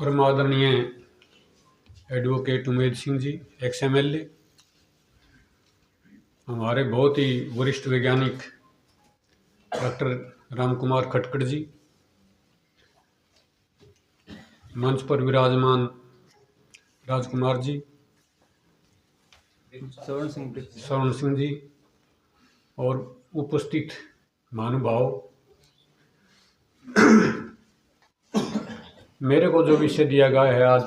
परम आदरणीय advocate Umed Singh ji, x MLA, हमारे बहुत ही वरिष्ठ वैज्ञानिक डॉक्टर राम कुमार खटकड़ जी, मंच पर विराजमान राजकुमार जी, श्रवण सिंह जी और उपस्थित महानुभाव, मेरे को जो विषय दिया गया है आज,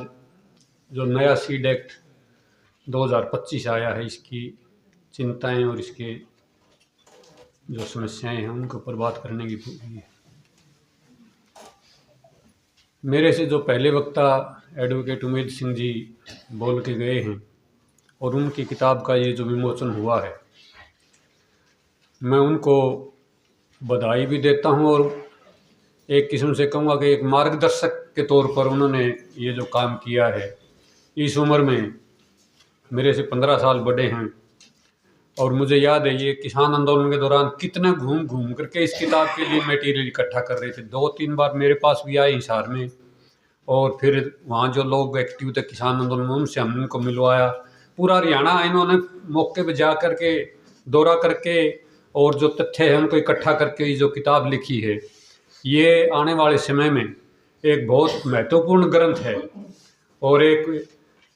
जो नया सीड एक्ट 2025 आया है, इसकी चिंताएं और इसके जो समस्याएं हैं उनके ऊपर बात करने की है। मेरे से जो पहले वक्ता एडवोकेट उमेद सिंह जी बोल के गए हैं और उनकी किताब का ये जो विमोचन हुआ है, मैं उनको बधाई भी देता हूं और एक किस्म से कहूँगा कि एक मार्गदर्शक के तौर पर उन्होंने ये जो काम किया है। इस उम्र में मेरे से 15 साल बड़े हैं और मुझे याद है ये किसान आंदोलन के दौरान कितना घूम घूम करके इस किताब के लिए मटेरियल इकट्ठा कर रहे थे। 2-3 बार मेरे पास भी आए हिसार में, और फिर वहाँ जो लोग एक्टिव थे किसान आंदोलन में उनसे हमने इनको मिलवाया। पूरा हरियाणा इन्होंने मौके पर जा करके दौरा करके और जो तथ्य है उनको इकट्ठा करके ये जो किताब लिखी है, ये आने वाले समय में एक बहुत महत्वपूर्ण ग्रंथ है और एक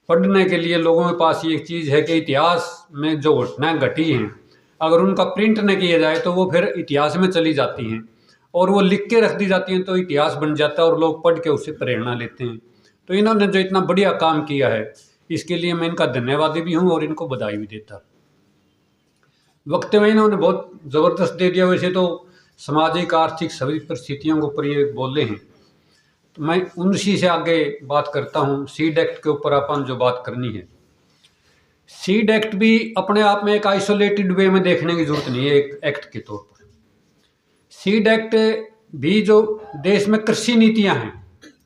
पढ़ने के लिए लोगों के पास ये एक चीज़ है कि इतिहास में जो घटनाएं घटी हैं, अगर उनका प्रिंट न किया जाए तो वो फिर इतिहास में चली जाती हैं और वो लिख के रख दी जाती हैं तो इतिहास बन जाता है और लोग पढ़ के उससे प्रेरणा लेते हैं। तो इन्होंने जो इतना बढ़िया काम किया है, इसके लिए मैं इनका धन्यवादी भी हूँ और इनको बधाई भी देता। वक्त में इन्होंने बहुत ज़बरदस्त दे दिया। वैसे तो सामाजिक आर्थिक सभी परिस्थितियों के ऊपर ये बोले हैं, तो मैं उनसी से आगे बात करता हूँ। सीड एक्ट के ऊपर अपन जो बात करनी है, सीड एक्ट भी अपने आप में एक आइसोलेटेड वे में देखने की जरूरत नहीं है। एक एक्ट के तौर पर सीड एक्ट भी जो देश में कृषि नीतियां हैं,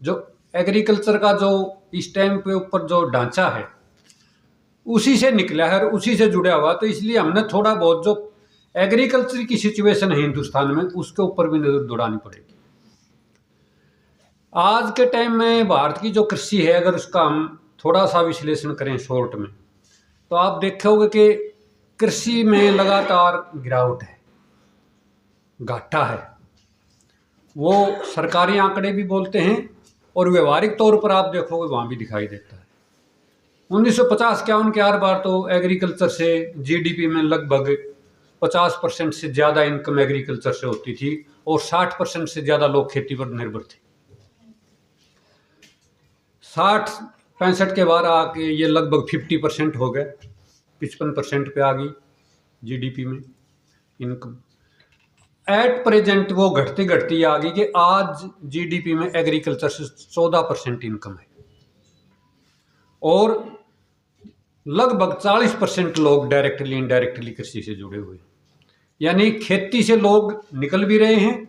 जो एग्रीकल्चर का जो इस टाइम पे ऊपर जो ढांचा है, उसी से निकला है और उसी से जुड़ा हुआ। तो इसलिए हमने थोड़ा बहुत जो एग्रीकल्चर की सिचुएशन है हिंदुस्तान में, उसके ऊपर भी नजर दौड़ानी पड़ेगी। आज के टाइम में भारत की जो कृषि है, अगर उसका हम थोड़ा सा विश्लेषण करें शॉर्ट में, तो आप देखोगे कि कृषि में लगातार गिरावट है, घाटा है। वो सरकारी आंकड़े भी बोलते हैं और व्यवहारिक तौर पर आप देखोगे वहाँ भी दिखाई देता है। 1950-51 के आर बार तो एग्रीकल्चर से GDP में लगभग 50% से ज़्यादा इनकम एग्रीकल्चर से होती थी और 60% से ज़्यादा लोग खेती पर निर्भर थे। 60-65 के बाद आके ये लगभग 50% हो गए, 55% पे आ गई GDP में इनकम। एट प्रेजेंट वो घटती घटती आ गई कि आज GDP में एग्रीकल्चर से 14% इनकम है और लगभग 40% लोग डायरेक्टली इनडायरेक्टली कृषि से जुड़े हुए हैं। यानी खेती से लोग निकल भी रहे हैं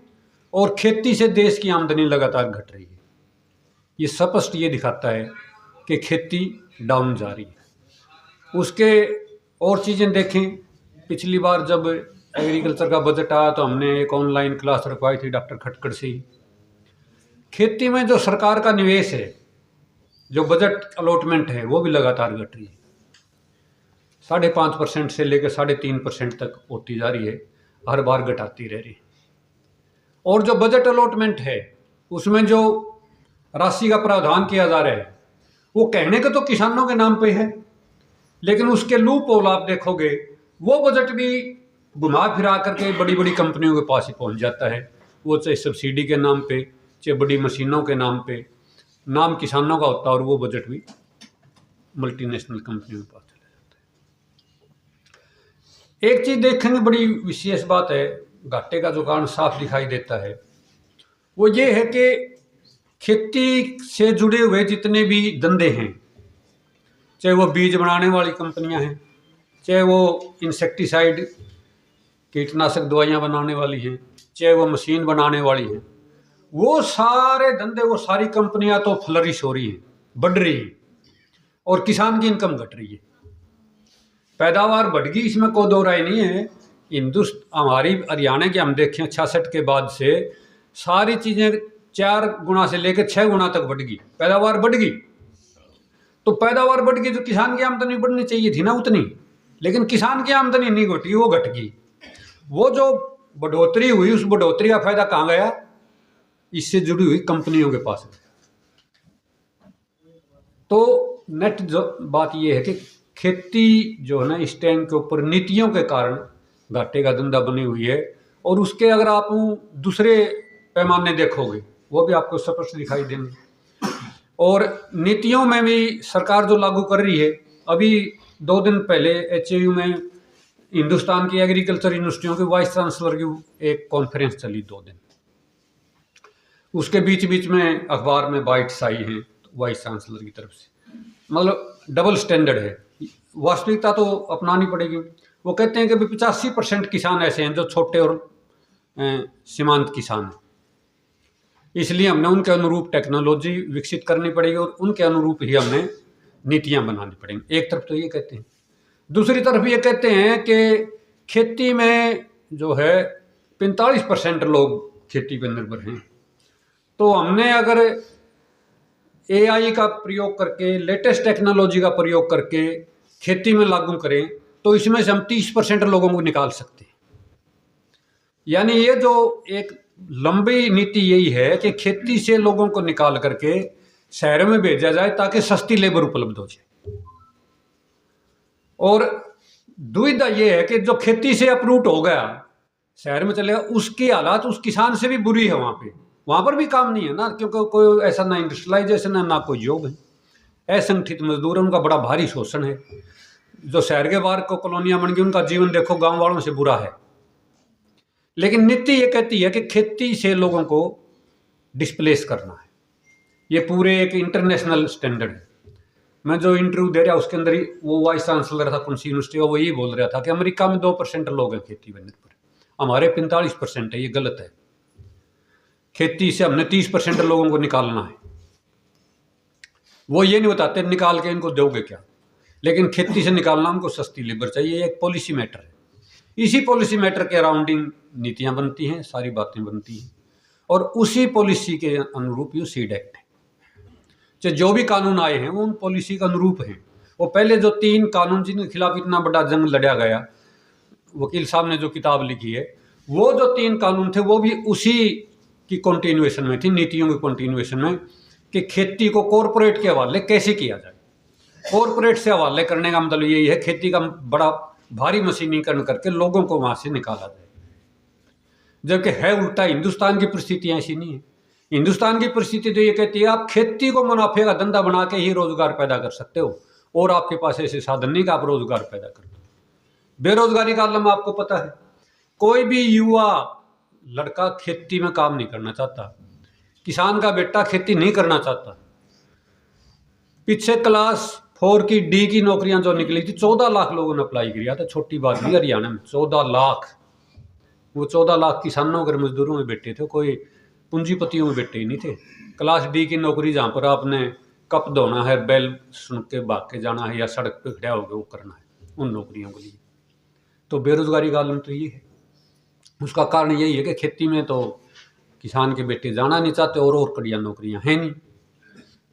और खेती से देश की आमदनी लगातार घट रही है। ये स्पष्ट ये दिखाता है कि खेती डाउन जा रही है। उसके और चीज़ें देखें, पिछली बार जब एग्रीकल्चर का बजट आया तो हमने एक ऑनलाइन क्लास रखवाई थी डॉक्टर खटकड़ से ही। खेती में जो सरकार का निवेश है, जो बजट अलॉटमेंट है, वो भी लगातार घट रही है। 5.5% से लेकर 3.5% तक होती जा रही है, हर बार घटाती रह रही है। और जो बजट अलॉटमेंट है उसमें जो राशि का प्रावधान किया जा रहा है, वो कहने के तो किसानों के नाम पे है, लेकिन उसके लूप होल आप देखोगे वो बजट भी घुमा फिरा करके बड़ी बड़ी कंपनियों के पास ही पहुंच जाता है। वो चाहे सब्सिडी के नाम पे, चाहे बड़ी मशीनों के नाम पे, नाम किसानों का होता है और वो बजट भी मल्टीनेशनल कंपनियों के पास चला जाता है। एक चीज देखेंगे, बड़ी विशेष बात है, घाटे का जो कारण साफ दिखाई देता है वो ये है कि खेती से जुड़े हुए जितने भी धंधे हैं, चाहे वो बीज बनाने वाली कंपनियां हैं, चाहे वो इंसेक्टिसाइड कीटनाशक दवाइयां बनाने वाली हैं, चाहे वो मशीन बनाने वाली है, वो सारे धंधे, वो सारी कंपनियां तो फ्लरिश हो रही हैं, बढ़ रही हैं और किसान की इनकम घट रही है। पैदावार बढ़ गई, इसमें कोई दो राय नहीं है। हमारी हरियाणा की हम देखें 66 के बाद से सारी चीज़ें 4 गुना से लेकर 6 गुना तक बढ़ गई, पैदावार बढ़ गई। तो पैदावार बढ़ गई तो किसान की आमदनी बढ़नी चाहिए थी ना उतनी, लेकिन किसान की आमदनी नहीं घटी, वो घट गई। वो जो बढ़ोतरी हुई उस बढ़ोतरी का फायदा कहाँ गया? इससे जुड़ी हुई कंपनियों के पास। तो नेट जो बात ये है कि खेती जो है ना इस टाइम के ऊपर नीतियों के कारण घाटे का धंधा बनी हुई है। और उसके अगर आप दूसरे पैमाने देखोगे वो भी आपको स्पष्ट दिखाई देंगे। और नीतियों में भी सरकार जो लागू कर रही है, अभी 2 दिन पहले HAU में हिंदुस्तान की एग्रीकल्चर यूनिवर्सिटियों के वाइस चांसलर की एक कॉन्फ्रेंस चली 2 दिन। उसके बीच बीच में अखबार में बाइट्स आई हैं वाइस चांसलर की तरफ से। मतलब डबल स्टैंडर्ड है, वास्तविकता तो अपनानी पड़ेगी। वो कहते हैं कि 85% किसान ऐसे हैं जो छोटे और सीमांत किसान हैं, इसलिए हमने उनके अनुरूप टेक्नोलॉजी विकसित करनी पड़ेगी और उनके अनुरूप ही हमने नीतियां बनानी पड़ेंगी। एक तरफ तो ये कहते हैं, दूसरी तरफ ये कहते हैं कि खेती में जो है 45% लोग खेती पर निर्भर हैं। तो हमने अगर AI का प्रयोग करके, लेटेस्ट टेक्नोलॉजी का प्रयोग करके खेती में लागू करें तो इसमें से हम 30% लोगों को निकाल सकते हैं। यानी ये जो एक लंबी नीति यही है कि खेती से लोगों को निकाल करके शहरों में भेजा जाए ताकि सस्ती लेबर उपलब्ध हो जाए। और दुविधा ये है कि जो खेती से अपरूट हो गया, शहर में चलेगा, उसकी हालात उस किसान से भी बुरी है। वहां पर भी काम नहीं है ना, क्योंकि कोई ऐसा ना इंडस्ट्रियलाइजेशन है, ना कोई जॉब है। असंगठित मजदूर है, उनका बड़ा भारी शोषण है। जो शहर के बाहर को कॉलोनियां बन गई, उनका जीवन देखो गांव वालों से बुरा है। लेकिन नीति ये कहती है कि खेती से लोगों को डिस्प्लेस करना है। ये पूरे एक इंटरनेशनल स्टैंडर्ड है। मैं जो इंटरव्यू दे रहा उसके अंदर ही वो वाइस चांसलर था कौन सी यूनिवर्सिटी, वो यही बोल रहा था कि अमेरिका में 2% लोग हैं खेती पर निर्भर, हमारे 45% है। ये गलत है। खेती से हमने 30% लोगों को निकालना है। वो ये नहीं बताते निकाल के इनको दोगे क्या, लेकिन खेती से निकालना उनको सस्ती लेबर चाहिए। एक पॉलिसी मैटर है। इसी पॉलिसी मैटर के अराउंडिंग नीतियां बनती हैं, सारी बातें बनती हैं, और उसी पॉलिसी के अनुरूप ये सीड एक्ट है। चाहे जो भी कानून आए हैं वो उन पॉलिसी के अनुरूप हैं। वो पहले जो 3 कानून जिनके खिलाफ इतना बड़ा जंग लड़ा गया, वकील साहब ने जो किताब लिखी है, वो जो 3 कानून थे वो भी उसी की कंटिन्यूएशन में थी, नीतियों की कंटिन्यूएशन में, कि खेती को कॉरपोरेट के हवाले कैसे किया जाए। कॉरपोरेट से हवाले करने का मतलब यही है खेती का बड़ा भारी मशीनीकरण करके लोगों को वहां से निकाला जाए। जबकि है उल्टा, हिंदुस्तान की परिस्थितियां ऐसी नहीं है। हिंदुस्तान की परिस्थिति तो ये कहती है आप खेती को मुनाफे का धंधा बना के ही रोजगार पैदा कर सकते हो, और आपके पास ऐसे साधन नहीं कि आप रोजगार पैदा कर दो। बेरोजगारी का आलम आपको पता है। कोई भी युवा लड़का खेती में काम नहीं करना चाहता, किसान का बेटा खेती नहीं करना चाहता। पीछे क्लास 4 की D की नौकरियां जो निकली थी, 14 लाख लोगों ने अप्लाई किया था। छोटी बात नहीं, हरियाणा में 14 लाख। वो 14 लाख किसानों के मजदूरों में बेटे थे, कोई पूंजीपतियों में बेटे ही नहीं थे। क्लास D की नौकरी जहाँ पर आपने कप धोना है, बैल सुन के भाग के जाना है, या सड़क पे खड़ा होकर वो करना है, उन नौकरियों के लिए। तो बेरोजगारी का आलम तो ये है। उसका कारण यही है कि खेती में तो किसान के बेटे जाना नहीं चाहते, और कड़िया नौकरियां हैं नहीं।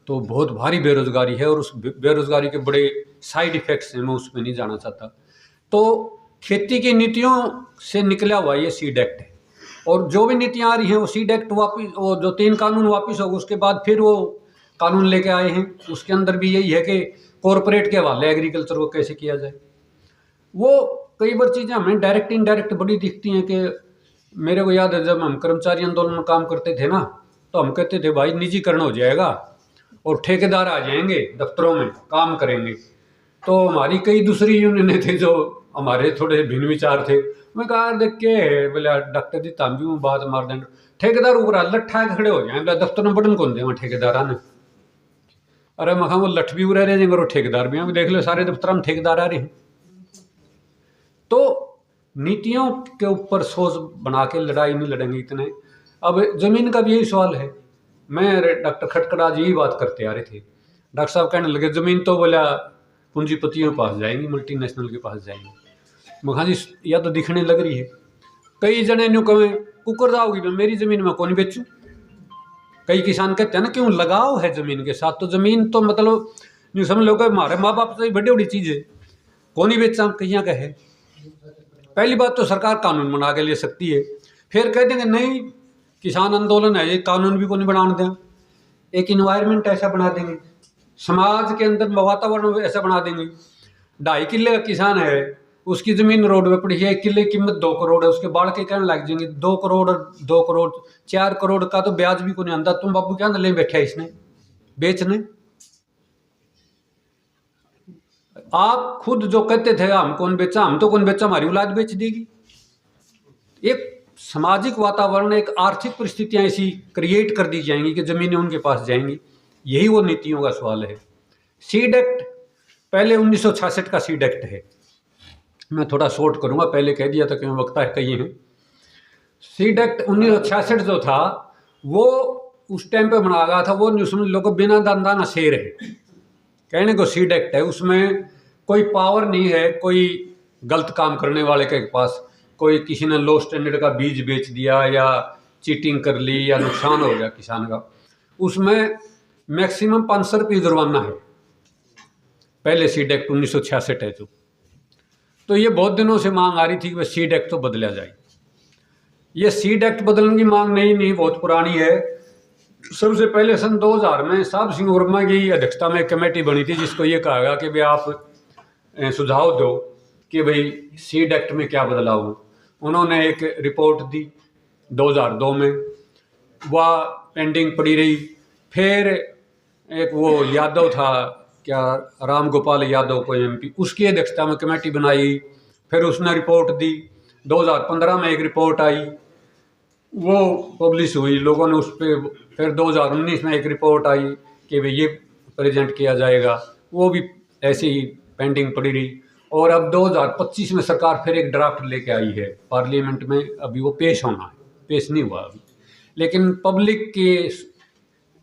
तो बहुत भारी बेरोजगारी है, और उस बेरोजगारी के बड़े साइड इफेक्ट्स हैं, मैं उसमें नहीं जाना चाहता। तो खेती की नीतियों से निकला हुआ ये सीड एक्ट है, और जो भी नीतियां आ रही हैं वो सीड एक्ट वापिस, वो जो 3 कानून वापिस होगा उसके बाद फिर वो कानून लेके आए हैं। उसके अंदर भी यही है कि कॉरपोरेट के हवाले एग्रीकल्चर को कैसे किया जाए। वो कई बार चीज़ें हमें डायरेक्ट इनडायरेक्ट बड़ी दिखती हैं। कि मेरे को याद है जब हम कर्मचारी आंदोलन में काम करते थे ना, तो हम कहते थे भाई निजीकरण हो जाएगा और ठेकेदार आ जाएंगे दफ्तरों में काम करेंगे। तो हमारी कई दूसरी यूनियन थे जो हमारे थोड़े भिन्न विचार थे। मैं कहा देख के बोले डॉक्टर जी ताम भी बात मार दें, ठेकेदार ऊपर लट्ठा खड़े हो जाए, बोला दफ्तर में बटन कौन दे वहाँ ठेकेदार ने। अरे मैं वो लठ भी रह रहे और ठेकेदार भी हैं, देख लो सारे दफ्तर में ठेकेदार आ रहे हैं। तो नीतियों के ऊपर सोच बना के लड़ाई नहीं लड़ेंगे इतने। अब जमीन का भी यही सवाल है। मैं डॉक्टर खटकड़ आज यही बात करते आ रहे थे। डॉक्टर साहब कहने लगे जमीन तो बोला पूंजीपतियों के पास जाएंगी, मल्टीनेशनल के पास जाएंगी। मैं जी या तो दिखने लग रही है। कई जने न्यू कहें कुकर जाओगी, मैं मेरी जमीन में कौन बेचूं। कई किसान कहते हैं ना क्यों लगाव है ज़मीन के साथ, तो ज़मीन तो मतलब नहीं समझ लो कि हमारे माँ बाप से बड़ी बड़ी चीज़ है, कौन ही बेचा कहीं का है। पहली बात तो सरकार कानून बना के ले सकती है, फिर कह देंगे नहीं किसान आंदोलन है, ये कानून भी को नहीं बनाने दें, एक इन्वायरमेंट ऐसा बना देंगे, समाज के अंदर वातावरण ऐसा बना देंगे। 2.5 किले का किसान है, उसकी ज़मीन रोड में पड़ी है, 1 किले की कीमत 2 करोड़ है, उसके बाढ़ के कहने लग जाएंगे 2 करोड़ 2 करोड़ 4 करोड़ का तो ब्याज भी को नहीं आता, तुम बाबू क्या ले बैठा इसने बेचने। आप खुद जो कहते थे हम कौन बेचा, हम तो कौन बेचा, हमारी औलाद बेच देगी। एक सामाजिक वातावरण, एक आर्थिक परिस्थितियां ऐसी क्रिएट कर दी जाएंगी कि ज़मीनें उनके पास जाएंगी। यही वो नीतियों का सवाल है। सीड एक्ट पहले 1966 का सीड एक्ट है, मैं थोड़ा शॉर्ट करूंगा, पहले कह दिया था कि मैं वक्ता है कई हैं। सीड एक्ट 1966 जो था वो उस टाइम पे बनाया गया था, वो समझ लो बिना दाना शेर है, कहने को सीड एक्ट है, उसमें कोई पावर नहीं है कोई गलत काम करने वाले के पास, कोई किसी ने लो स्टैंडर्ड का बीज बेच दिया या चीटिंग कर ली या नुकसान हो गया किसान का, उसमें मैक्सिमम 500 रुपये जुर्माना है। पहले सीड एक्ट 1966 है जो, तो ये बहुत दिनों से मांग आ रही थी कि सीड एक्ट तो बदला जाए। ये सीड एक्ट बदलने की मांग नहीं बहुत पुरानी है। सबसे पहले सन 2000 में साहब सिंह वर्मा की अध्यक्षता में एक कमेटी बनी थी जिसको ये कहा गया कि भाई आप सुझाव दो कि भाई सीड एक्ट में क्या बदलाव हो। उन्होंने एक रिपोर्ट दी 2002 में, वह पेंडिंग पड़ी रही। फिर एक वो यादव था, क्या राम गोपाल यादव को MP, उसकी अध्यक्षता में कमेटी बनाई, फिर उसने रिपोर्ट दी। 2015 में एक रिपोर्ट आई, वो पब्लिश हुई, लोगों ने उस पर, फिर 2019 में एक रिपोर्ट आई कि भाई ये प्रेजेंट किया जाएगा, वो भी ऐसे ही पेंडिंग पड़ी रही। और अब 2025 में सरकार फिर एक ड्राफ्ट लेके आई है पार्लियामेंट में, अभी वो पेश होना है, पेश नहीं हुआ अभी, लेकिन पब्लिक के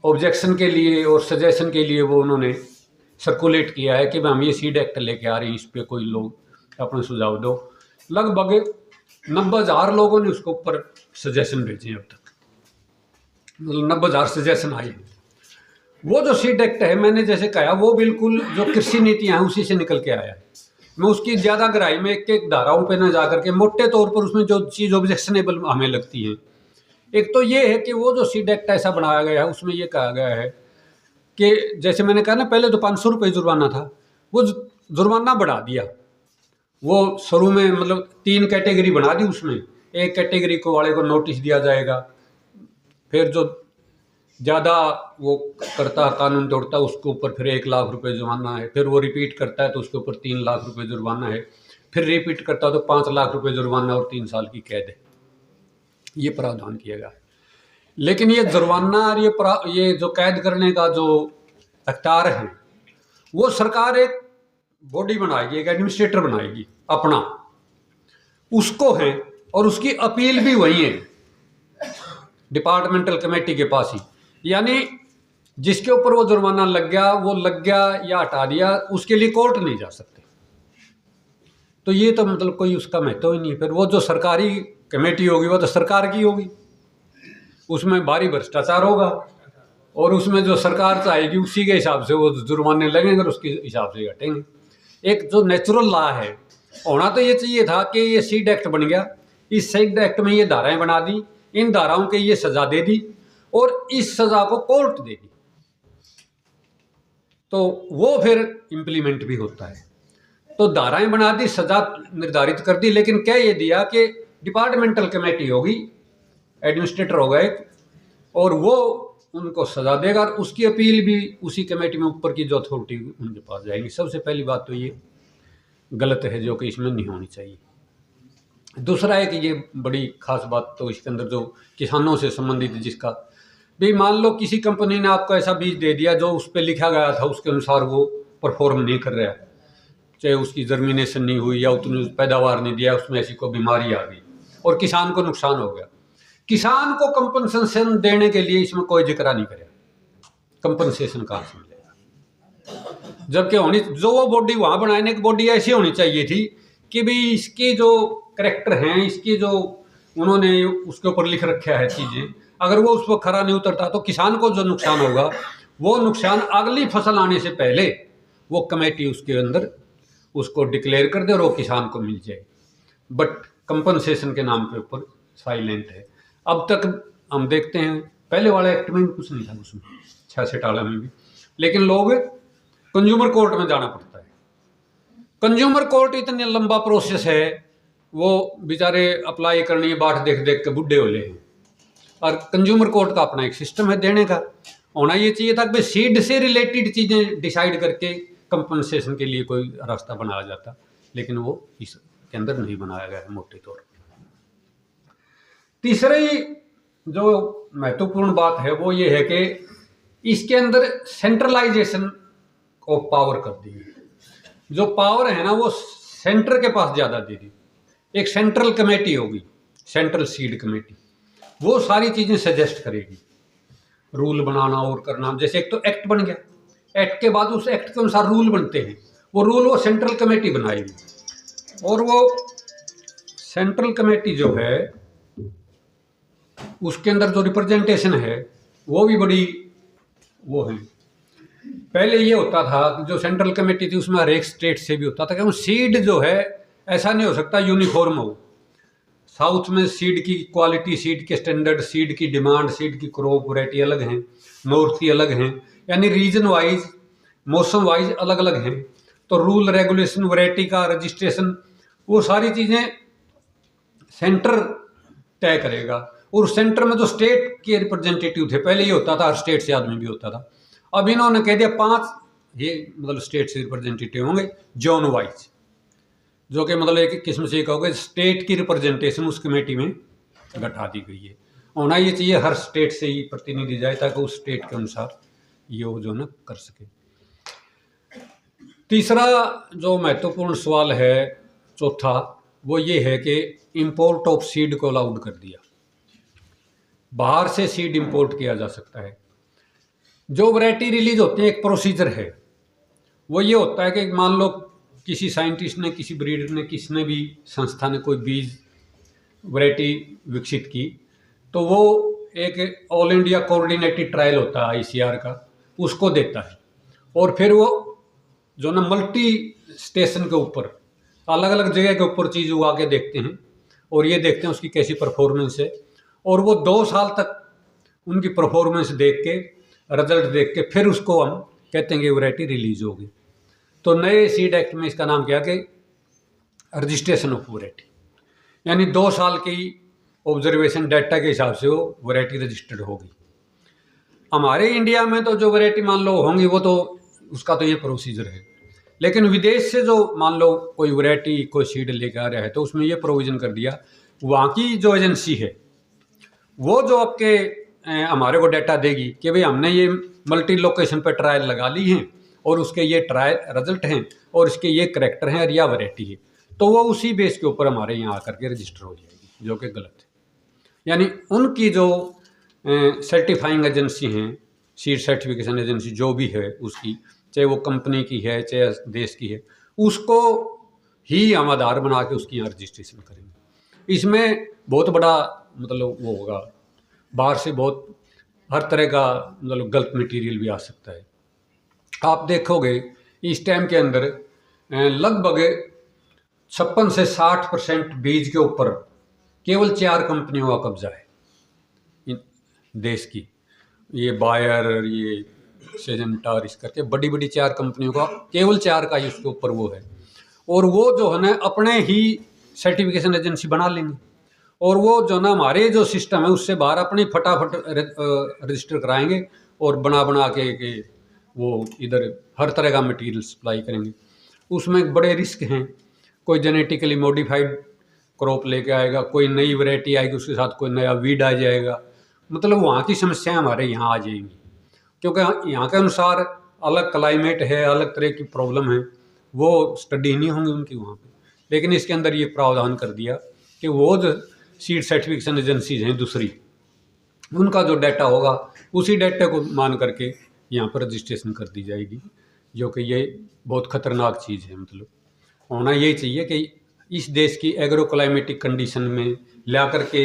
ऑब्जेक्शन के लिए और सजेशन के लिए वो उन्होंने सर्कुलेट किया है कि हम ये सीड एक्ट लेके आ रहे हैं, इस पर कोई लोग अपने सुझाव दो। लगभग 90,000 लोगों ने उसके ऊपर सजेशन भेजे हैं अब तक, मतलब 90,000 सजेशन आए। वो जो सीड एक्ट है, मैंने जैसे कहा, वो बिल्कुल जो कृषि नीतियाँ हैं उसी से निकल के आया है। मैं उसकी ज़्यादा गहराई में एक एक धाराओं पे न जा करके मोटे तौर पर उसमें जो चीज़ ऑब्जेक्शनेबल हमें लगती है, एक तो ये है कि वो जो सीड एक्ट ऐसा बनाया गया है उसमें ये कहा गया है कि जैसे मैंने कहा ना, पहले तो 500 रुपये जुर्माना था, वो जुर्माना बढ़ा दिया। वो शुरू में मतलब 3 कैटेगरी बना दी उसमें, एक कैटेगरी को वाले को नोटिस दिया जाएगा, फिर जो ज़्यादा वो करता कानून तोड़ता उसके ऊपर फिर 1 लाख रुपए जुर्माना है, फिर वो रिपीट करता है तो उसके ऊपर 3 लाख रुपए जुर्माना है, फिर रिपीट करता है तो 5 लाख रुपए जुर्माना और 3 साल की कैद है। ये प्रावधान किया गया। लेकिन ये जुर्माना और ये जो कैद करने का जो अख्तियार है, वो सरकार एक बॉडी बनाएगी, एक एडमिनिस्ट्रेटर बनाएगी अपना, उसको है, और उसकी अपील भी वही है डिपार्टमेंटल कमेटी के पास ही। यानी जिसके ऊपर वो जुर्माना लग गया या हटा दिया, उसके लिए कोर्ट नहीं जा सकते। तो ये तो मतलब कोई उसका महत्व ही नहीं। फिर वो जो सरकारी कमेटी होगी वो तो सरकार की होगी, उसमें भारी भ्रष्टाचार होगा, और उसमें जो सरकार चाहेगी उसी के हिसाब से वो जुर्माने लगेंगे और उसके हिसाब से हटेंगे। एक जो नेचुरल लॉ है, होना तो ये चाहिए था कि ये सीड एक्ट बन गया, इस सीड एक्ट में ये धाराएं बना दी, इन धाराओं के ये सजा दे दी और इस सजा को कोर्ट दे दी, तो वो फिर इम्प्लीमेंट भी होता है। तो धाराएं बना दी, सजा निर्धारित कर दी, लेकिन क्या ये दिया कि डिपार्टमेंटल कमेटी होगी, एडमिनिस्ट्रेटर होगा एक, और वो उनको सजा देगा, और उसकी अपील भी उसी कमेटी में ऊपर की जो अथॉरिटी उनके पास जाएगी। सबसे पहली बात तो ये गलत है, जो कि इसमें नहीं होनी चाहिए। दूसरा है कि ये बड़ी खास बात तो इसके अंदर जो किसानों से संबंधित, जिसका भी मान लो किसी कंपनी ने आपको ऐसा बीज दे दिया जो उस पर लिखा गया था उसके अनुसार वो परफॉर्म नहीं कर रहा है, चाहे उसकी जर्मिनेशन नहीं हुई या उतनी पैदावार नहीं दिया, उसमें ऐसी कोई बीमारी आ गई और किसान को नुकसान हो गया, किसान को कंपनसेशन देने के लिए इसमें कोई जिक्र नहीं करे, कंपनसेशन कहाँ से मिलेगा? जबकि होनी जो वो बॉडी वहाँ बनाने की बॉडी ऐसी होनी चाहिए थी कि भाई इसके जो करेक्टर हैं, इसकी जो उन्होंने उसके ऊपर लिख रखा है चीज़ें, अगर वो उस पर खरा नहीं उतरता तो किसान को जो नुकसान होगा वो नुकसान अगली फसल आने से पहले वो कमेटी उसके अंदर उसको डिक्लेयर कर दे और वो किसान को मिल जाए। बट कंपनसेशन के नाम के ऊपर साइलेंट है। अब तक हम देखते हैं पहले वाले एक्ट में भी कुछ नहीं था उसमें 66 में भी, लेकिन लोग कंज्यूमर कोर्ट में जाना पड़ता है। कंज्यूमर कोर्ट इतनी लंबा प्रोसेस है, वो बेचारे अप्लाई करनी है, बाट देख देख के बुढ़े हो ले हैं। और कंज्यूमर कोर्ट का अपना एक सिस्टम है देने का। होना ये चाहिए था कि सीड से रिलेटेड चीज़ें डिसाइड करके कंपनसेशन के लिए कोई रास्ता बनाया जाता, लेकिन वो इसके अंदर नहीं बनाया गया है मोटे तौर पर। तीसरी जो महत्वपूर्ण बात है वो ये है कि इसके अंदर सेंट्रलाइजेशन ऑफ पावर कर दी है। जो पावर है ना वो सेंटर के पास ज़्यादा दे दी। एक सेंट्रल कमेटी होगी, सेंट्रल सीड कमेटी, वो सारी चीज़ें सजेस्ट करेगी, रूल बनाना और करना। जैसे एक तो एक्ट बन गया, एक्ट के बाद उस एक्ट के अनुसार रूल बनते हैं, वो रूल वो सेंट्रल कमेटी बनाएगी। और वो सेंट्रल कमेटी जो है उसके अंदर जो रिप्रेजेंटेशन है वो भी बड़ी वो है। पहले ये होता था कि जो सेंट्रल कमेटी थी उसमें हर एक स्टेट से भी होता था, क्योंकि सीड जो है ऐसा नहीं हो सकता यूनिफॉर्म हो। साउथ में सीड की क्वालिटी, सीड के स्टैंडर्ड, सीड की डिमांड, सीड की क्रॉप वैरायटी अलग हैं, नॉर्थ की अलग हैं, यानी रीजन वाइज, मौसम वाइज अलग अलग हैं। तो रूल रेगुलेशन, वैरायटी का रजिस्ट्रेशन, वो सारी चीज़ें सेंटर तय करेगा। और सेंटर में जो स्टेट के रिप्रेजेंटेटिव थे, पहले ये होता था हर स्टेट से आदमी भी होता था, अब इन्होंने कह दिया 5 ये मतलब स्टेट से रिप्रेजेंटेटिव होंगे जोन वाइज, जो कि मतलब एक किस्म से कहोगे स्टेट की रिप्रेजेंटेशन उस कमेटी में बैठा दी गई है। होना ये चाहिए हर स्टेट से ही प्रतिनिधि जाए ताकि उस स्टेट के अनुसार ये वो जो ना कर सके। तीसरा जो महत्वपूर्ण सवाल है, चौथा, वो ये है कि इंपोर्ट ऑफ सीड को अलाउड कर दिया। बाहर से सीड इंपोर्ट किया जा सकता है। जो वैरायटी रिलीज होती है एक प्रोसीजर है, वो ये होता है कि मान लो किसी साइंटिस्ट ने, किसी ब्रीडर ने, किसने भी संस्था ने कोई बीज वैरायटी विकसित की, तो वो एक ऑल इंडिया कोऑर्डिनेटेड ट्रायल होता है ICAR का, उसको देता है। और फिर वो जो ना मल्टी स्टेशन के ऊपर अलग अलग जगह के ऊपर चीज़ उगा के देखते हैं और ये देखते हैं उसकी कैसी परफॉर्मेंस है। और वो 2 साल तक उनकी परफॉर्मेंस देख के, रिजल्ट देख के फिर उसको हम कहते हैं कि वैरायटी रिलीज होगी। तो नए सीड एक्ट में इसका नाम क्या कि रजिस्ट्रेशन ऑफ वैरायटी, यानी 2 साल की ऑब्जर्वेशन डाटा के हिसाब से वो वैरायटी रजिस्टर्ड होगी। हमारे इंडिया में तो जो वैरायटी मान लो होंगी वो तो उसका तो ये प्रोसीजर है, लेकिन विदेश से जो मान लो कोई वैरायटी, कोई सीड लेकर आ रहा है तो उसमें ये प्रोविज़न कर दिया, वहाँ की जो एजेंसी है वो जो आपके हमारे को डाटा देगी कि भाई हमने ये मल्टी लोकेशन पर ट्रायल लगा ली हैं और उसके ये ट्रायल रिजल्ट हैं और इसके ये करैक्टर हैं और यह वैरायटी है, तो वो उसी बेस के ऊपर हमारे यहाँ आकर के रजिस्टर हो जाएगी, जो कि गलत है। यानी उनकी जो सर्टिफाइंग एजेंसी हैं, सीड सर्टिफिकेशन एजेंसी जो भी है उसकी, चाहे वो कंपनी की है चाहे देश की है, उसको ही हम आधार बना के उसकी यहाँ रजिस्ट्रेशन करेंगे। इसमें बहुत बड़ा मतलब वो होगा, बाहर से बहुत हर तरह का मतलब गलत मटेरियल भी आ सकता है। आप देखोगे इस टाइम के अंदर लगभग 56 से 60% बीज के ऊपर केवल 4 कंपनियों का कब्जा है देश की। ये बायर, ये सिजेंटा, इस करके बड़ी बड़ी 4 कंपनियों का, केवल 4 का ही उसके ऊपर वो है। और वो जो है ना अपने ही सर्टिफिकेशन एजेंसी बना लेंगे और वो जो ना हमारे जो सिस्टम है उससे बाहर अपनी फटाफट रजिस्टर कराएंगे और बना के वो इधर हर तरह का मटेरियल सप्लाई करेंगे। उसमें बड़े रिस्क हैं, कोई जेनेटिकली मॉडिफाइड क्रॉप लेके आएगा, कोई नई वैरायटी आएगी, उसके साथ कोई नया वीड आ जाएगा, मतलब वहाँ की समस्याएं हमारे यहाँ आ जाएंगी, क्योंकि यहाँ के अनुसार अलग क्लाइमेट है, अलग तरह की प्रॉब्लम है, वो स्टडी नहीं होंगी उनकी वहाँ पे। लेकिन इसके अंदर ये प्रावधान कर दिया कि वो जो सीड सर्टिफिकेशन एजेंसीज हैं दूसरी, उनका जो डाटा होगा उसी डाटा को मान करके यहाँ पर रजिस्ट्रेशन कर दी जाएगी, जो कि ये बहुत ख़तरनाक चीज़ है। मतलब होना यही चाहिए कि इस देश की एग्रो क्लाइमेटिक कंडीशन में ला करके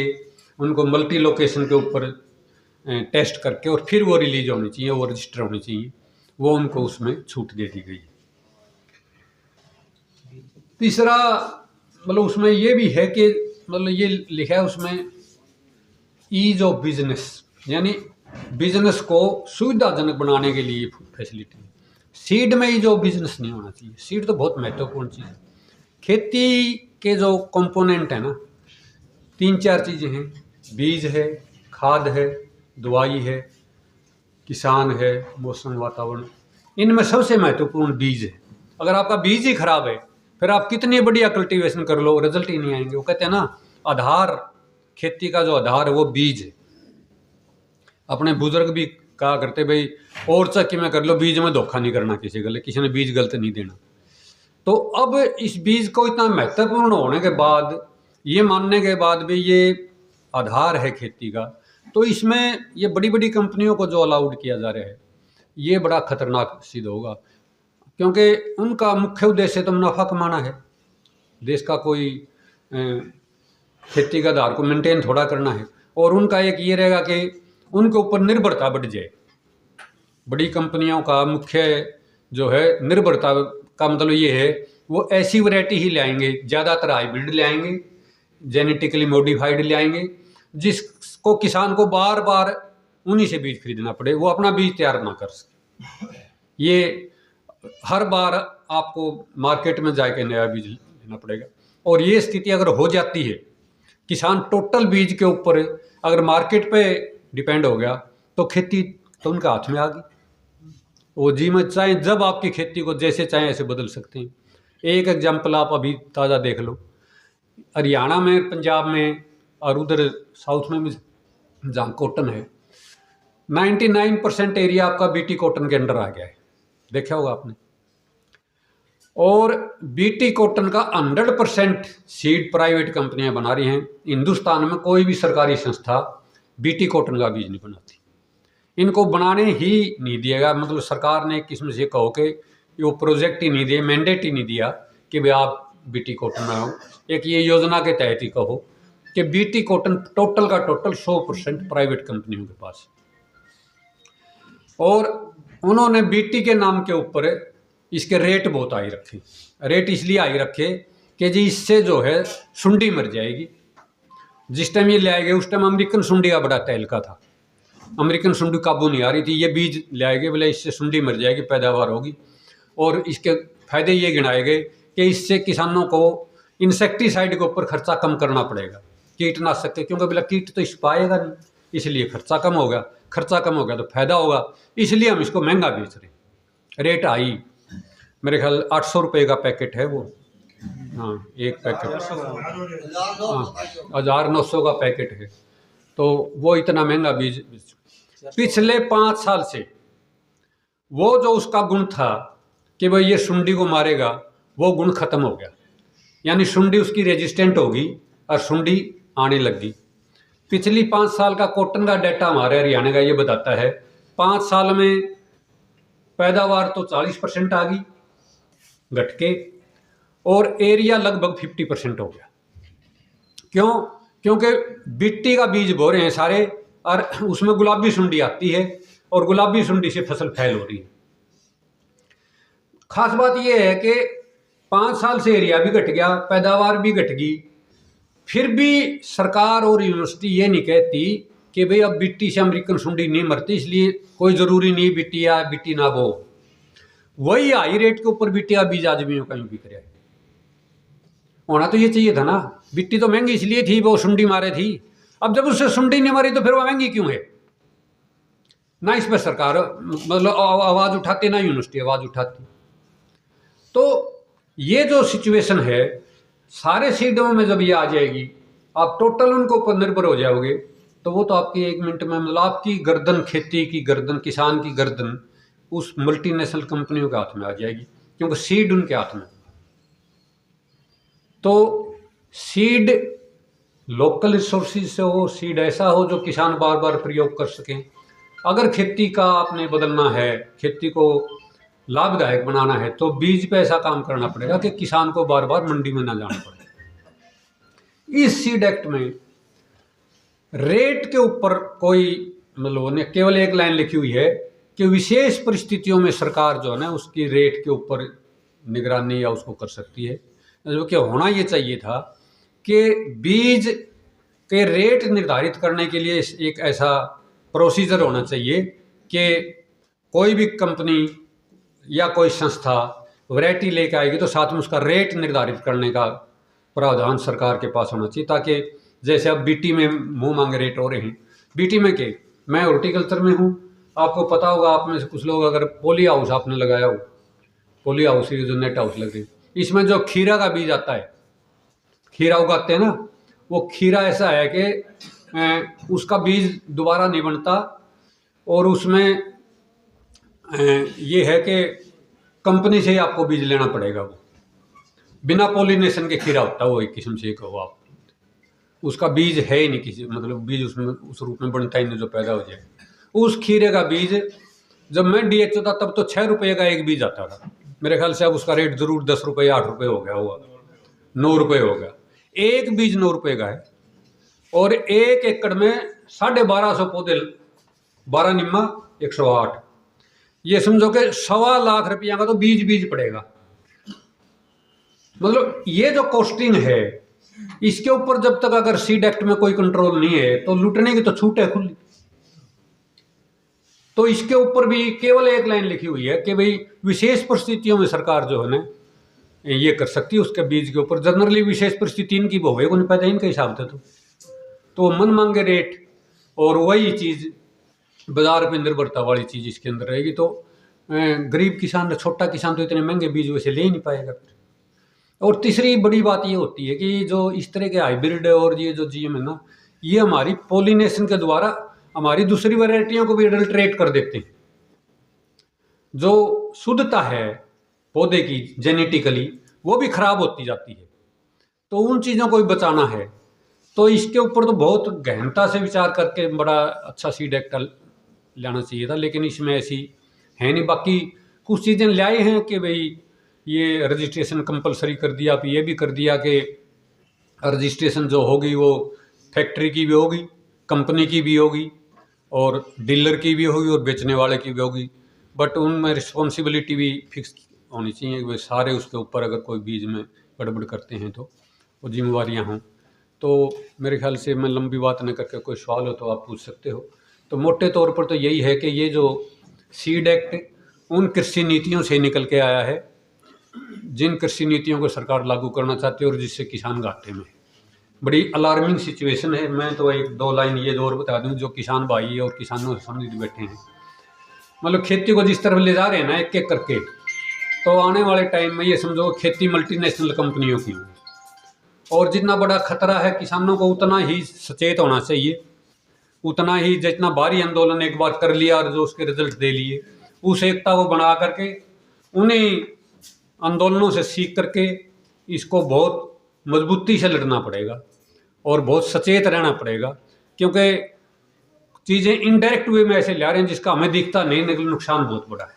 उनको मल्टी लोकेशन के ऊपर टेस्ट करके और फिर वो रिलीज होनी चाहिए, वो रजिस्टर होनी चाहिए, वो उनको उसमें छूट दे दी गई। तीसरा मतलब उसमें ये भी है कि मतलब ये लिखा है उसमें ईज ऑफ बिजनेस, यानी बिजनेस को सुविधाजनक बनाने के लिए फैसिलिटी। सीड में ईज ऑफ बिजनेस नहीं होना चाहिए। सीड तो बहुत महत्वपूर्ण चीज़ है। खेती के जो कंपोनेंट है ना, 3-4 चीज़ें हैं, बीज है, खाद है, दवाई है, किसान है, मौसम वातावरण। इनमें सबसे महत्वपूर्ण बीज है। अगर आपका बीज ही खराब है फिर आप कितनी बढ़िया कल्टीवेशन कर लो, रिजल्ट ही नहीं आएंगे। वो कहते हैं ना, आधार, खेती का जो आधार है वो बीज है। अपने बुजुर्ग भी कहा करते भाई और चक्की में कर लो, बीज में धोखा नहीं करना किसी ने बीज गलत नहीं देना। तो अब इस बीज को इतना महत्वपूर्ण होने के बाद, ये मानने के बाद भी ये आधार है खेती का, तो इसमें ये बड़ी बड़ी कंपनियों को जो अलाउड किया जा रहा है ये बड़ा खतरनाक सिद्ध होगा, क्योंकि उनका मुख्य उद्देश्य तो मुनाफा कमाना है। देश का कोई खेती का आधार को मेंटेन थोड़ा करना है। और उनका एक ये रहेगा कि उनके ऊपर निर्भरता बढ़ जाए। बड़ी कंपनियों का मुख्य जो है निर्भरता का मतलब ये है, वो ऐसी वैरायटी ही ले आएंगे, ज़्यादातर हाइब्रिड ले आएंगे, जेनेटिकली मॉडिफाइड ले आएंगे, जिसको किसान को बार बार उन्हीं से बीज खरीदना पड़े, वो अपना बीज तैयार ना कर सके। ये हर बार आपको मार्केट में जाके नया बीज लेना पड़ेगा। और ये स्थिति अगर हो जाती है, किसान टोटल बीज के ऊपर अगर मार्केट पे डिपेंड हो गया, तो खेती तो उनका हाथ में आ गई। वो जी में चाहे जब आपकी खेती को जैसे चाहे ऐसे बदल सकते हैं। एक एग्जाम्पल आप अभी ताज़ा देख लो, हरियाणा में, पंजाब में और उधर साउथ में भी जहाँ कॉटन है, 99% एरिया आपका बीटी कॉटन के अंडर आ गया है, देखा होगा आपने। और बीटी कॉटन का 100% सीड प्राइवेट कंपनियां बना रही हैं। हिंदुस्तान में कोई भी सरकारी संस्था बीटी कॉटन का बीज नहीं बनाती। इनको बनाने ही नहीं दिएगा, मतलब सरकार ने एक किस्म से कहो कि वो प्रोजेक्ट ही नहीं दिए, मैंडेट ही नहीं दिया कि भाई आप बीटी कॉटन बनाओ। एक ये योजना के तहत ही कहो कि बीटी कॉटन टोटल का टोटल 100% प्राइवेट कंपनियों के पास। और उन्होंने बीटी के नाम के ऊपर इसके रेट बहुत हाई रखे। रेट इसलिए हाई रखे कि जी इससे जो है सुंडी मर जाएगी। जिस टाइम ये ले आए गए उस टाइम अमेरिकन सुंडी का बड़ा तहलका था, अमेरिकन सुंडी काबू नहीं आ रही थी। ये बीज ले आए गए, बोले इससे सुंडी मर जाएगी, पैदावार होगी। और इसके फायदे ये गिनाए गए कि इससे किसानों को इंसेक्टिसाइड के ऊपर खर्चा कम करना पड़ेगा, कीटनाशक के, क्योंकि बोला कीट तो इस पाएगा नहीं, इसलिए खर्चा कम होगा। खर्चा कम होगा तो फायदा होगा, इसलिए हम इसको महंगा बेच रहे। रेट आई, मेरे ख्याल 800 रुपये का पैकेट है वो। हाँ, एक पैकेट 1900 का पैकेट है। तो वो इतना महंगा बीज। पिछले 5 साल से वो जो उसका गुण था कि भाई ये सुंडी को मारेगा, वो गुण खत्म हो गया। यानी सुंडी उसकी रेजिस्टेंट होगी और सुंडी आने लग गई। पिछली 5 साल का कॉटन का डाटा हमारे हरियाणा का ये बताता है, 5 साल में पैदावार तो 40% आ गई घट के, और एरिया लगभग 50% हो गया। क्यों? क्योंकि बिट्टी का बीज बो रहे हैं सारे, और उसमें गुलाबी सुंडी आती है और गुलाबी सुंडी से फसल फैल हो रही है। खास बात यह है कि 5 साल से एरिया भी घट गया, पैदावार भी घट गई, फिर भी सरकार और यूनिवर्सिटी ये नहीं कहती कि भाई अब बिट्टी से अमेरिकन सुंडी नहीं मरती, इसलिए कोई ज़रूरी नहीं बिट्टी या बिट्टी ना बो। वही हाई रेट के ऊपर बिट्टी का बीज आज भी कहीं बिक रहा है। होना तो ये चाहिए था ना, बिट्टी तो महंगी इसलिए थी, वो सुंडी मारे थी। अब जब उससे सुंडी नहीं मारी तो फिर वो महंगी क्यों है? ना इस पर सरकार मतलब आवाज़ उठाती, ना यूनिवर्सिटी आवाज़ उठाती। तो ये जो सिचुएशन है, सारे सीडों में जब ये आ जाएगी, आप टोटल उनको ऊपर निर्भर हो जाओगे, तो वो तो आपकी 1 मिनट में मतलब आपकी गर्दन, खेती की गर्दन, किसान की गर्दन उस मल्टीनेशनल कंपनियों के हाथ में आ जाएगी, क्योंकि सीड उनके हाथ में। तो सीड लोकल रिसोर्सेज से हो, सीड ऐसा हो जो किसान बार बार प्रयोग कर सकें। अगर खेती का आपने बदलना है, खेती को लाभदायक बनाना है, तो बीज पे ऐसा काम करना पड़ेगा कि किसान को बार बार मंडी में ना जाना पड़े। इस सीड एक्ट में रेट के ऊपर कोई मतलब उन्होंने केवल एक लाइन लिखी हुई है कि विशेष परिस्थितियों में सरकार जो है ना उसकी रेट के ऊपर निगरानी या उसको कर सकती है। जो कि होना ये चाहिए था कि बीज के रेट निर्धारित करने के लिए एक ऐसा प्रोसीजर होना चाहिए कि कोई भी कंपनी या कोई संस्था वैरायटी लेके आएगी तो साथ में उसका रेट निर्धारित करने का प्रावधान सरकार के पास होना चाहिए, ताकि जैसे अब बीटी में मुंह मांगे रेट हो रहे हैं। बीटी में के मैं हॉर्टिकल्चर में हूँ, आपको पता होगा, आप में से कुछ लोग अगर पॉली हाउस आपने लगाया हो, पॉली हाउस जो नेट हाउस लगे, इसमें जो खीरा का बीज आता है, खीरा उगाते हैं ना, वो खीरा ऐसा है कि उसका बीज दोबारा नहीं बनता और उसमें ये है कि कंपनी से ही आपको बीज लेना पड़ेगा। वो बिना पॉलिनेशन के खीरा होता है, वो एक किस्म से कहो आप, उसका बीज है ही नहीं किसी, मतलब बीज उसमें उस रूप में बनता ही नहीं जो पैदा हो जाए। उस खीरे का बीज जब मैं डीएचओ था तब तो 6 रुपये का एक बीज आता था, मेरे ख्याल से अब उसका रेट जरूर 10 रुपये 8 रुपये हो गया होगा, 9 रुपये हो गया। एक बीज 9 रुपये का है और 1 एकड़ में 1250 पौधे, 12 निम्मा 108, ये समझो कि 1.25 लाख रुपया का तो बीज पड़ेगा। मतलब ये जो कॉस्टिंग है, इसके ऊपर जब तक अगर सीड एक्ट में कोई कंट्रोल नहीं है तो लूटने की तो छूट है खुली। तो इसके ऊपर भी केवल एक लाइन लिखी हुई है कि भाई विशेष परिस्थितियों में सरकार जो है ना ये कर सकती है उसके बीज के ऊपर। जनरली विशेष परिस्थिति इनकी वो है पैदा इनके हिसाब से तो मन मांगे रेट और वही चीज़ बाजार पे निर्भरता वाली चीज़ इसके अंदर रहेगी। तो गरीब किसान, छोटा किसान तो इतने महंगे बीज वैसे ले ही नहीं पाएगा फिर। और तीसरी बड़ी बात ये होती है कि जो इस तरह के हाइब्रिड और ये जो जीएम है ना, ये हमारी पॉलिनेशन के द्वारा हमारी दूसरी वैरायटियों को भी अडल्ट्रेट कर देते हैं। जो शुद्धता है पौधे की जेनेटिकली वो भी खराब होती जाती है, तो उन चीज़ों को भी बचाना है। तो इसके ऊपर तो बहुत गहनता से विचार करके बड़ा अच्छा सीड एक्ट लाना चाहिए था, लेकिन इसमें ऐसी है नहीं। बाकी कुछ चीज़ें लाए हैं कि भाई ये रजिस्ट्रेशन कंपलसरी कर दिया, अब ये भी कर दिया कि रजिस्ट्रेशन जो होगी वो फैक्ट्री की भी होगी, कंपनी की भी होगी और डीलर की भी होगी और बेचने वाले की भी होगी, बट उनमें रिस्पॉन्सिबिलिटी भी फिक्स होनी चाहिए कि सारे उसके ऊपर अगर कोई बीज में गड़बड़ करते हैं तो वो जिम्मेवारियाँ हों। तो मेरे ख्याल से मैं लंबी बात न करके कोई सवाल हो तो आप पूछ सकते हो। तो मोटे तौर पर तो यही है कि ये जो सीड एक्ट उन कृषि नीतियों से निकल के आया है जिन कृषि नीतियों को सरकार लागू करना चाहती है और जिससे किसान घाटे में। बड़ी अलार्मिंग सिचुएशन है। मैं तो 1-2 लाइन ये और बता दूं, जो किसान भाई और किसानों से समझ बैठे हैं, मतलब खेती को जिस तरफ ले जा रहे हैं ना एक एक करके, तो आने वाले टाइम में ये समझो खेती मल्टीनेशनल कंपनियों की होगी। और जितना बड़ा खतरा है किसानों को उतना ही सचेत होना चाहिए, उतना ही जितना भारी आंदोलन एक बार कर लिया और जो उसके रिजल्ट दे लिए, उस एकता को बना करके उन्हें आंदोलनों से सीख करके इसको बहुत मजबूती से लड़ना पड़ेगा और बहुत सचेत रहना पड़ेगा, क्योंकि चीज़ें इनडायरेक्ट वे में ऐसे ला रहे हैं जिसका हमें दिखता नहीं, लेकिन नुकसान बहुत बड़ा है।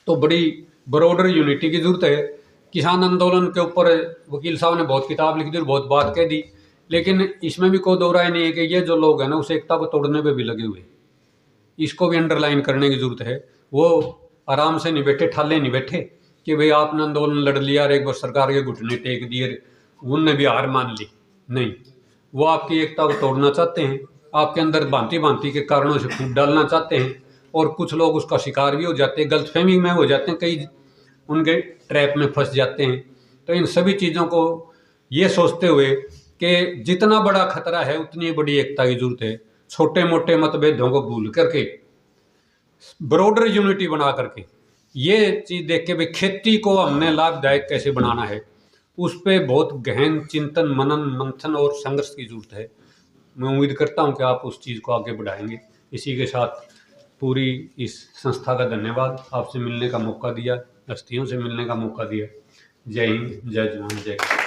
तो बड़ी ब्रॉडर यूनिटी की जरूरत है। किसान आंदोलन के ऊपर वकील साहब ने बहुत किताब लिख दी और बहुत बात कह दी, लेकिन इसमें भी कोई दो राय नहीं है कि ये जो लोग हैं ना उस एकता को तोड़ने पे भी लगे हुए, इसको भी अंडरलाइन करने की जरूरत है। वो आराम से नहीं बैठे, ठाले नहीं बैठे कि भाई आपने आंदोलन लड़ लिया और एक बार सरकार के घुटने टेक दिए, उनने भी हार मान ली। नहीं, वो आपकी एकता को तोड़ना चाहते हैं, आपके अंदर भांति भांति के कारणों से फूट डालना चाहते हैं और कुछ लोग उसका शिकार भी हो जाते हैं, गलतफहमी में हो जाते हैं, कई उनके ट्रैप में फंस जाते हैं। तो इन सभी चीज़ों को ये सोचते हुए कि जितना बड़ा खतरा है उतनी बड़ी एकता की जरूरत है। छोटे मोटे मतभेदों को भूल करके ब्रॉडर यूनिटी बना करके ये चीज़ देख के भाई खेती को हमने लाभदायक कैसे बनाना है, उस पर बहुत गहन चिंतन, मनन, मंथन और संघर्ष की जरूरत है। मैं उम्मीद करता हूं कि आप उस चीज़ को आगे बढ़ाएंगे। इसी के साथ पूरी इस संस्था का धन्यवाद, आपसे मिलने का मौका दिया, हस्तियों से मिलने का मौका दिया। जय हिंद, जय जवान, जय किसान।